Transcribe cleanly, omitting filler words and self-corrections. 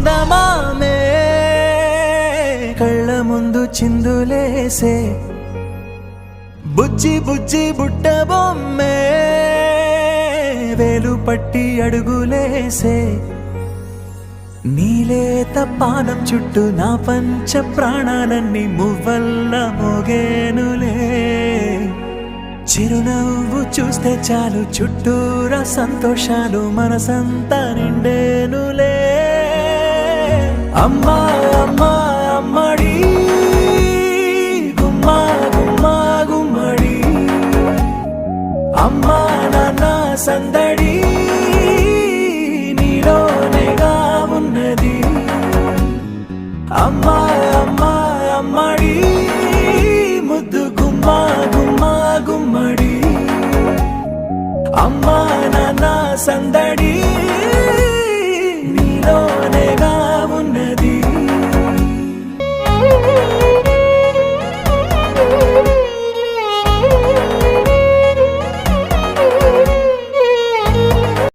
చందమామే కళ్ళ ముందు చిందులేసే బుజ్జి బుజ్జి బుట్ట బొమ్మే వేలు పట్టి అడుగులేసే నీలేత పానం చుట్టూ నా పంచ ప్రాణాలన్నీ మువ్వల్ల మోగేనులే చిరునవ్వు చూస్తే చాలు చుట్టూరా సంతోషాలు మనసంతా నిండేనులే అమ్మా అమ్మా అమ్మడి గుమ్మా గుమ్మా గుమ్మడి అమ్మా నాన్న సందడి నీలోనేగా ఉన్నది అమ్మా అమ్మా అమ్మడి ముద్దు గుమ్మా గుమ్మా గుమ్మడి అమ్మా నాన్న సందడి